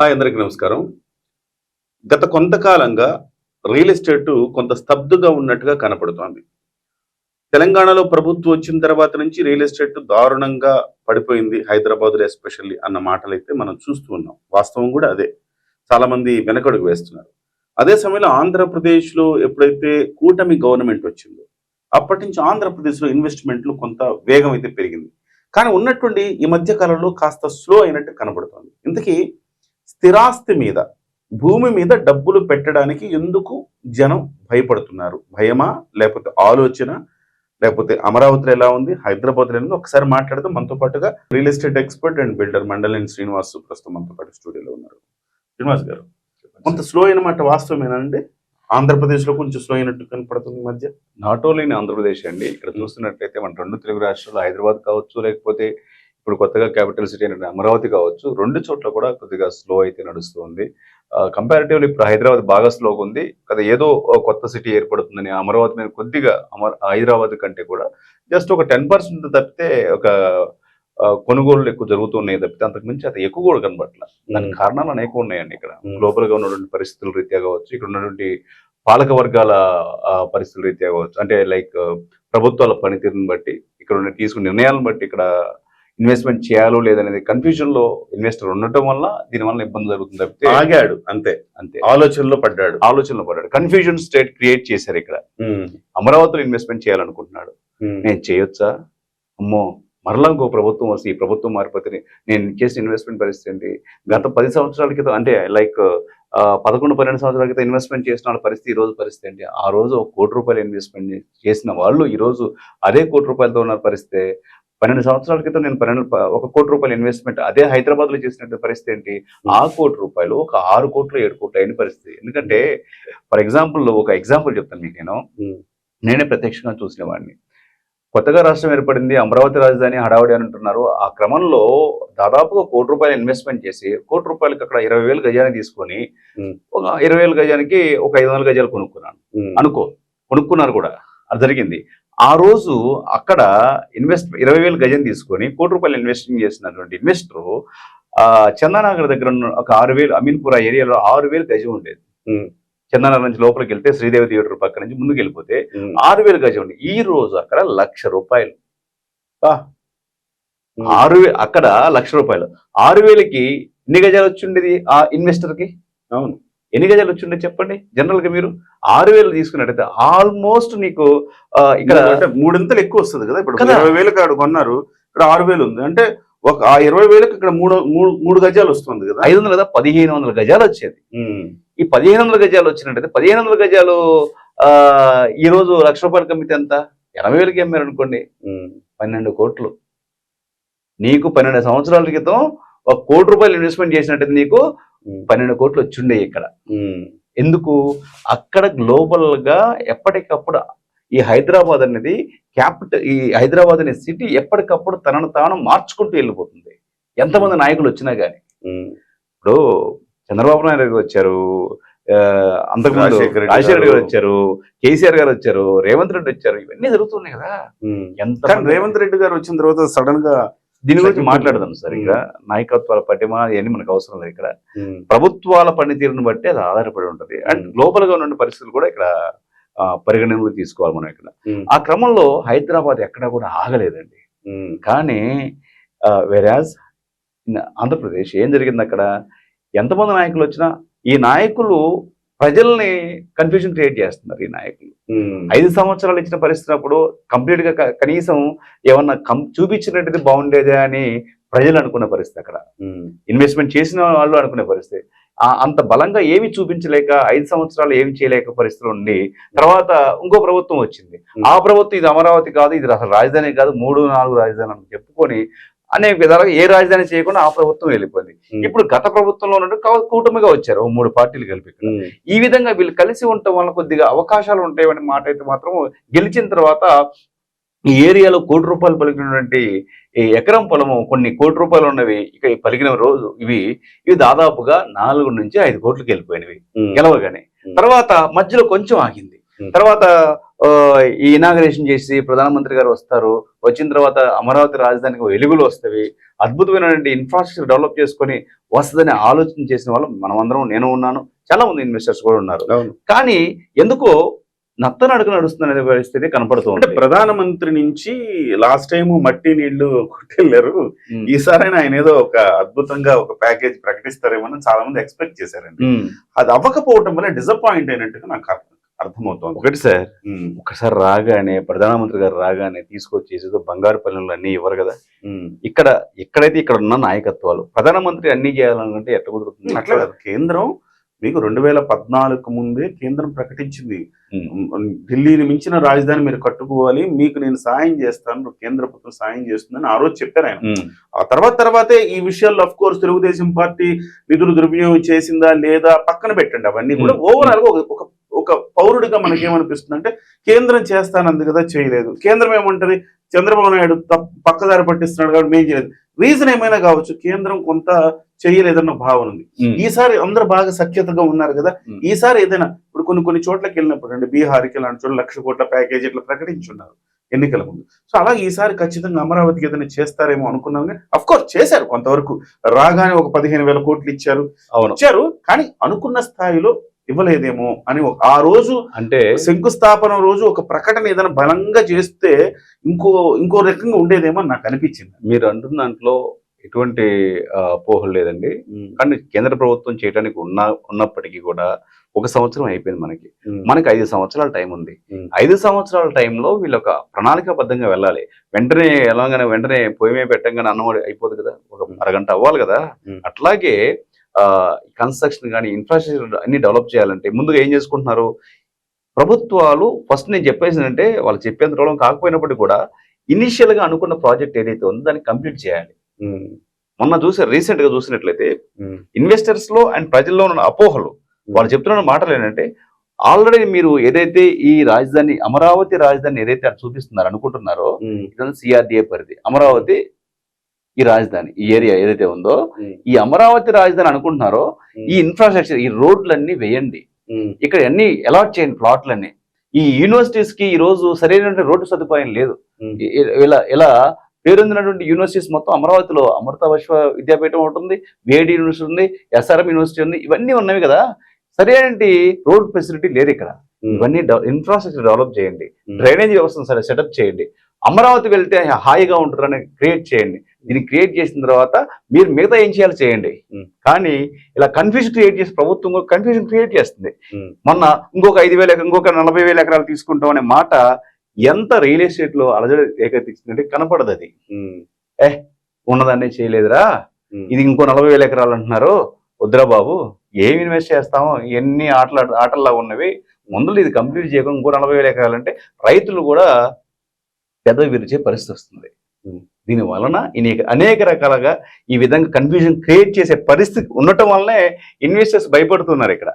Hi అందరికీ నమస్కారం. గత కొంతకాలంగా రియల్ ఎస్టేట్ కొంత స్తబ్దుగా ఉన్నట్టుగా కనపడుతోంది. తెలంగాణలో ప్రభుత్వం వచ్చిన తర్వాత నుంచి రియల్ ఎస్టేట్ దారుణంగా పడిపోయింది. హైదరాబాద్‌లో ఎస్పెషల్లీ అన్న మాటలైతే మనం చూస్తూ ఉన్నాం. వాస్తవం కూడా అదే. చాలామంది వెనకడుగు వేస్తున్నారు. అదే సమయంలో ఆంధ్రప్రదేశ్‌లో ఎప్పుడైతే కూటమి గవర్నమెంట్ వచ్చిందో, అప్పటి నుంచి ఆంధ్రప్రదేశ్‌లో ఇన్వెస్ట్‌మెంట్‌లు కొంత వేగం అయితే పెరిగింది. కానీ ఉన్నట్టుండి ఈ మధ్య కాలంలో కాస్త స్లో అయినట్టు కనబడుతోంది. ఇంతకీ స్థిరాస్తి మీద, భూమి మీద డబ్బులు పెట్టడానికి ఎందుకు జనం భయపడుతున్నారు? భయమా? లేకపోతే ఆలోచన? లేకపోతే అమరావతిలో ఎలా ఉంది? హైదరాబాద్‌లో ఎలా ఉంది? ఒకసారి మాట్లాడదాం. మనతో పాటుగా real estate expert and builder Mandaleni Srinivas ప్రస్తుతం మనతో పాటు స్టూడియోలో ఉన్నారు. శ్రీనివాస్ గారు, కొంత స్లో అయిన మాట వాస్తవమేనా అండి? ఆంధ్రప్రదేశ్‌లో కొంచెం స్లో అయినట్టు కనపడుతుంది ఈ మధ్య. నాట్ ఓన్లీ ఇన్ ఆంధ్రప్రదేశ్ అండి. ఇక్కడ చూస్తున్నట్లయితే మన 2 తెలుగు రాష్ట్రాలు హైదరాబాద్ కావచ్చు, లేకపోతే ఇప్పుడు కొత్తగా క్యాపిటల్ సిటీ అయిన అమరావతి కావచ్చు, 2 చోట్ల కూడా కొద్దిగా స్లో అయితే నడుస్తుంది. కంపారిటివ్‌లీ ఇప్పుడు హైదరాబాద్ బాగా స్లోగా ఉంది. కదా ఏదో కొత్త సిటీ ఏర్పడుతుందని అమరావతి మీద కొద్దిగా హైదరాబాద్ కంటే కూడా జస్ట్ ఒక 10% తప్పితే ఒక కొనుగోళ్లు ఎక్కువ జరుగుతున్నాయి తప్పితే అంతకు మించి అది ఎక్కువ కూడా కనబట్ల. దానికి కారణాలు అనేకం ఉన్నాయండి. ఇక్కడ గ్లోబల్ గా ఉన్నటువంటి పరిస్థితుల రీత్యా కావచ్చు, ఇక్కడ ఉన్నటువంటి పాలక వర్గాల పరిస్థితుల రీత్యా కావచ్చు, అంటే లైక్ ప్రభుత్వాల పనితీరుని బట్టి, ఇక్కడ ఉన్న తీసుకున్న నిర్ణయాలను బట్టి ఇక్కడ ఇన్వెస్ట్మెంట్ చేయాలో లేదనేది కన్ఫ్యూజన్ లో ఇన్వెస్టర్ ఉండటం వల్ల దీనివల్ల ఇబ్బంది జరుగుతుంది తప్పితే ఆగాడు అంతే. ఆలోచనలో పడ్డాడు. కన్ఫ్యూజన్ స్టేట్ క్రియేట్ చేశారు ఇక్కడ. అమరావతిలో ఇన్వెస్ట్మెంట్ చేయాలనుకుంటున్నాడు. నేను చేయొచ్చా? అమ్మో, మరలా ఇంకో ప్రభుత్వం వస్తే ఈ ప్రభుత్వం మారిపోతే నేను చేసిన ఇన్వెస్ట్మెంట్ పరిస్థితి ఏంటి? గత 10 సంవత్సరాల క్రితం, అంటే లైక్ 11-12 సంవత్సరాల క్రితం ఇన్వెస్ట్మెంట్ చేసిన వాళ్ళ పరిస్థితి ఈ రోజు పరిస్థితి ఏంటి? ఆ రోజు ₹1 కోటి ఇన్వెస్ట్మెంట్ చేసిన వాళ్ళు ఈ రోజు అదే ₹1 కోటితో ఉన్న పరిస్థితి. 12 సంవత్సరాల క్రితం నేను ₹1 కోటి ఇన్వెస్ట్మెంట్ అదే హైదరాబాద్ లో చేసినట్టు పరిస్థితి ఏంటి? ఆ ₹1 ఒక 6 కోట్లు 7 కోట్లు అయిన పరిస్థితి. ఎందుకంటే ఫర్ ఎగ్జాంపుల్ ఒక ఎగ్జాంపుల్ చెప్తాను మీకు. నేనే ప్రత్యక్షంగా చూసిన వాడిని. కొత్తగా రాష్ట్రం ఏర్పడింది, అమరావతి రాజధాని హడావుడి అని అంటున్నారు. ఆ క్రమంలో దాదాపుగా ₹1 ఇన్వెస్ట్మెంట్ చేసి ₹1 అక్కడ 20,000 గజాన్ని తీసుకొని ఒక 20,000 గజానికి ఒక 500 గజాలు కొనుక్కున్నాను. కొనుక్కున్నారు కూడా, అది జరిగింది. ఆ రోజు అక్కడ 20,000 గజం తీసుకొని ₹1 ఇన్వెస్టింగ్ చేసినటువంటి ఇన్వెస్టర్ చందానగర్ దగ్గర ఉన్న ఒక 6,000 అమీన్పుర ఏరియాలో 6,000 గజం ఉండేది. చందానగర్ నుంచి లోపలికి వెళ్తే శ్రీదేవి థియేటర్ పక్క నుంచి ముందుకు వెళ్ళిపోతే 6,000 గజం ఉంది. ఈ రోజు అక్కడ ₹1,00,000. 6,000 అక్కడ ₹1,00,000. 6,000కి ఎన్ని గజాలు వచ్చిండేది ఆ ఇన్వెస్టర్ కి? అవును, ఎన్ని గజాలు వచ్చిండే చెప్పండి. జనరల్ గా మీరు 6,000 తీసుకున్నట్టయితే ఆల్మోస్ట్ నీకు ఇక్కడ మూడింతలు ఎక్కువ వస్తుంది కదా. ఇప్పుడు 20,000 కాడు కొన్నారు, ఇక్కడ 6,000 ఉంది అంటే ఒక 20,000కి ఇక్కడ మూడు గజాలు వస్తుంది కదా. 500 కదా, 1,500 గజాలు వచ్చేది. ఈ 1,500 గజాలు వచ్చినట్టయితే 1,500 గజాలు ఈ రోజు ₹1,00,000 అమ్మితే ఎంత? 80,000కి అమ్మారు అనుకోండి, 12 కోట్లు. నీకు 12 సంవత్సరాల క్రితం ₹1 కోటి ఇన్వెస్ట్మెంట్ చేసినట్టయితే నీకు 12 కోట్లు వచ్చిండే ఇక్కడ. ఎందుకు? అక్కడ గ్లోబల్ గా ఎప్పటికప్పుడు ఈ హైదరాబాద్ అనేది క్యాపిటల్, ఈ హైదరాబాద్ అనే సిటీ ఎప్పటికప్పుడు తనను తాను మార్చుకుంటూ వెళ్ళిపోతుంది. ఎంతమంది నాయకులు వచ్చినా గానీ. ఇప్పుడు చంద్రబాబు నాయుడు గారు వచ్చారు, అంతకుముందు రాజశేఖర్ గారు వచ్చారు, కేసీఆర్ గారు వచ్చారు, రేవంత్ రెడ్డి వచ్చారు, ఇవన్నీ జరుగుతున్నాయి కదా. ఎంత రేవంత్ రెడ్డి గారు వచ్చిన తర్వాత సడన్ గా దీని గురించి మాట్లాడదాం సార్. ఇక్కడ నాయకత్వాల పటిమ ఇవన్నీ మనకు అవసరం లేదు. ఇక్కడ ప్రభుత్వాల పనితీరును బట్టి అది ఆధారపడి ఉంటది. అండ్ గ్లోబల్ గా ఉన్న పరిస్థితులు కూడా ఇక్కడ పరిగణనలో తీసుకోవాలి మనం. ఇక్కడ ఆ క్రమంలో హైదరాబాద్ ఎక్కడా కూడా ఆగలేదండి. కానీ వెరాజ్ ఆంధ్రప్రదేశ్ ఏం జరిగింది? అక్కడ ఎంతమంది నాయకులు వచ్చినా ఈ నాయకులు ప్రజల్ని కన్ఫ్యూజన్ క్రియేట్ చేస్తున్నారు. ఈ నాయకులు 5 సంవత్సరాలు ఇచ్చిన పరిస్థితి అప్పుడు కంప్లీట్ గా కనీసం ఏమన్నా చూపించినట్టుది బాగుండేదే అని ప్రజలు అనుకున్న పరిస్థితి. అక్కడ ఇన్వెస్ట్మెంట్ చేసిన వాళ్ళు అనుకునే పరిస్థితి. అంత బలంగా ఏమి చూపించలేక 5 సంవత్సరాలు ఏమి చేయలేక పరిస్థితులు ఉండి తర్వాత ఇంకో ప్రభుత్వం వచ్చింది. ఆ ప్రభుత్వం ఇది అమరావతి కాదు, ఇది అసలు రాజధాని కాదు, 3-4 రాజధాని అని చెప్పుకొని అనేక విధాలుగా ఏ రాజధాని చేయకుండా ఆ ప్రభుత్వం వెళ్ళిపోయింది. ఇప్పుడు గత ప్రభుత్వంలో ఉన్నట్టు కూటమిగా వచ్చారు 3 పార్టీలు కలిపి. ఈ విధంగా వీళ్ళు కలిసి ఉండటం వల్ల కొద్దిగా అవకాశాలు ఉంటాయని మాట అయితే మాత్రం గెలిచిన తర్వాత ఈ ఏరియాలో ₹1 పలికినటువంటి ఎకరం పొలము కొన్ని ₹1 ఉన్నవి ఇక పలికిన రోజు ఇవి దాదాపుగా 4 నుంచి 5 కోట్లకి వెళ్ళిపోయినవి గెలవగానే. తర్వాత మధ్యలో కొంచెం ఆగింది. తర్వాత ఈ ఇనాగరేషన్ చేసి ప్రధానమంత్రి గారు వస్తారు, వచ్చిన తర్వాత అమరావతి రాజధానికి వెలుగులు వస్తాయి, అద్భుతమైనటువంటి ఇన్ఫ్రాస్ట్రక్చర్ డెవలప్ చేసుకొని వస్తుందని ఆలోచన చేసిన వాళ్ళు మనమందరం, నేను ఉన్నాను, చాలా మంది ఇన్వెస్టర్స్ కూడా ఉన్నారు. కానీ ఎందుకో నత్తనడుగు నడుస్తుందనే పరిస్థితి కనపడుతుంది. అంటే ప్రధానమంత్రి నుంచి లాస్ట్ టైం మట్టి నీళ్లు కొట్టెళ్ళారు, ఈసారైనా ఆయన ఏదో ఒక అద్భుతంగా ఒక ప్యాకేజ్ ప్రకటిస్తారేమో చాలా మంది ఎక్స్పెక్ట్ చేశారండి. అది అవ్వకపోవటం వల్ల డిసప్పాయింట్ అయినట్టుగా నాకు అర్థమవుతుంది. ఒకటి సార్, ఒకసారి రాగానే ప్రధానమంత్రి గారు రాగానే తీసుకొచ్చేసి బంగారు పల్లెలు అన్ని ఇవ్వరు కదా. ఎక్కడైతే ఇక్కడ ఉన్న నాయకత్వాలు ప్రధానమంత్రి అన్ని చేయాలనుకుంటే ఎట్లా కుదురుతుంది? అట్లా కాదు, కేంద్రం మీకు 2014 ముందే కేంద్రం ప్రకటించింది, ఢిల్లీని మించిన రాజధాని మీరు కట్టుకోవాలి, మీకు నేను సాయం చేస్తాను, కేంద్ర ప్రభుత్వం సాయం చేస్తుందని ఆ రోజు చెప్పారు ఆయన. ఆ తర్వాతే ఈ విషయాల్లో అఫ్ కోర్స్ తెలుగుదేశం పార్టీ నిధులు దుర్వినియోగం చేసిందా లేదా పక్కన పెట్టండి, అవన్నీ కూడా ఓవరాల్ గా ఒక పౌరుడిగా మనకేమనిపిస్తుంది అంటే కేంద్రం చేస్తానంది కదా, చేయలేదు. కేంద్రం ఏమంటది, చంద్రబాబు నాయుడు పక్కదారి పట్టిస్తున్నాడు కాబట్టి మేము చేయలేదు. రీజన్ ఏమైనా కావచ్చు, కేంద్రం కొంత చేయలేదన్న భావన ఉంది. ఈసారి అందరూ బాగా సఖ్యతగా ఉన్నారు కదా, ఈసారి ఏదైనా ఇప్పుడు కొన్ని చోట్లకి వెళ్ళినప్పుడు అంటే బీహార్కి ఇలాంటి చోట్ల 1,00,000 కోట్ల ప్యాకేజ్ ఇట్లా ప్రకటించున్నారు ఎన్నికల ముందు. సో అలా ఈసారి ఖచ్చితంగా అమరావతికి ఏదైనా చేస్తారేమో అనుకున్నాం, కానీ అఫ్ కోర్స్ చేశారు కొంతవరకు. రాగానే ఒక 15,000 కోట్లు ఇచ్చారు, కానీ అనుకున్న స్థాయిలో ఇవ్వలేదేమో అని ఆ రోజు అంటే శంకుస్థాపన రోజు ఒక ప్రకటన ఏదైనా బలంగా చేస్తే ఇంకో రకంగా ఉండేదేమో నాకు అనిపించింది. మీరు అంటున్న దాంట్లో ఎటువంటి అపోహలు లేదండి, కానీ కేంద్ర ప్రభుత్వం చేయడానికి ఉన్నప్పటికీ కూడా 1 సంవత్సరం అయిపోయింది. మనకి 5 సంవత్సరాల టైం ఉంది. 5 సంవత్సరాల టైంలో వీళ్ళు ఒక ప్రణాళికాబద్ధంగా వెళ్ళాలి. వెంటనే పొయ్యి మీద పెట్టంగానే అన్నం అయిపోదు కదా, ఒక అరగంట అవ్వాలి కదా. అట్లాగే కన్స్ట్రక్షన్ కానీ ఇన్ఫ్రాస్ట్రక్చర్ అన్ని డెవలప్ చేయాలంటే ముందుగా ఏం చేసుకుంటున్నారు ప్రభుత్వాలు? ఫస్ట్ నేను చెప్పేసిందంటే వాళ్ళు చెప్పేంత రోగం కాకపోయినప్పటికీ కూడా ఇనిషియల్ గా అనుకున్న ప్రాజెక్ట్ ఏదైతే ఉందో దాన్ని కంప్లీట్ చేయాలి. మొన్న రీసెంట్ గా చూసినట్లయితే ఇన్వెస్టర్స్ లో అండ్ ప్రజల్లో ఉన్న అపోహలు, వాళ్ళు చెప్తున్న మాటలు ఏంటంటే ఆల్రెడీ మీరు ఏదైతే ఈ రాజధాని అమరావతి రాజధాని ఏదైతే చూపిస్తున్నారు అనుకుంటున్నారో ఇదంతా సిఆర్డిఏ పరిధి. అమరావతి ఈ రాజధాని, ఈ ఏరియా ఏదైతే ఉందో ఈ అమరావతి రాజధాని అనుకుంటున్నారో ఈ ఇన్ఫ్రాస్ట్రక్చర్, ఈ రోడ్లన్నీ వేయండి, ఇక్కడ అన్ని అలాట్ చేయండి ప్లాట్లన్నీ. ఈ యూనివర్సిటీస్ కి ఈ రోజు సరైన రోడ్డు సదుపాయం లేదు. ఇలా పేరొందినటువంటి యూనివర్సిటీస్ మొత్తం అమరావతిలో అమృత విశ్వ విద్యాపీఠం ఉంటుంది, వేడి యూనివర్సిటీ ఉంది, ఎస్ఆర్ఎం యూనివర్సిటీ ఉంది, ఇవన్నీ ఉన్నవి కదా. సరైన రోడ్ ఫెసిలిటీ లేదు ఇక్కడ. ఇవన్నీ ఇన్ఫ్రాస్ట్రక్చర్ డెవలప్ చేయండి, డ్రైనేజ్ వ్యవస్థను సరే సెటప్ చేయండి, అమరావతి వెళ్తే హాయిగా ఉంటుందని క్రియేట్ చేయండి. దీన్ని క్రియేట్ చేసిన తర్వాత మీరు మిగతా ఏం చేయాలి చేయండి. కానీ ఇలా కన్ఫ్యూజన్ క్రియేట్ చేసి ప్రభుత్వం కన్ఫ్యూజన్ క్రియేట్ చేస్తుంది. మొన్న ఇంకొక 5,000 ఇంకొక 40,000 ఎకరాలు తీసుకుంటాం అనే మాట ఎంత రియల్ ఎస్టేట్ లో అలజడి రేకెత్తించిందంటే కనపడదు. అది ఉన్నదాన్నే చేయలేదురా, ఇది ఇంకో 40,000 ఎకరాలు అంటున్నారు, వద్దురా బాబు ఏమి ఇన్వెస్ట్ చేస్తామో, ఎన్ని ఆటల్లా ఉన్నవి, ముందు ఇది కంప్లీట్ చేయకుండా ఇంకో 40,000 ఎకరాలంటే రైతులు కూడా పెద్ద విరిచే పరిస్థితి వస్తుంది. దీని వలన అనేక రకాలుగా ఈ విధంగా కన్ఫ్యూజన్ క్రియేట్ చేసే పరిస్థితి ఉండటం వల్లనే ఇన్వెస్టర్స్ భయపడుతున్నారు ఇక్కడ.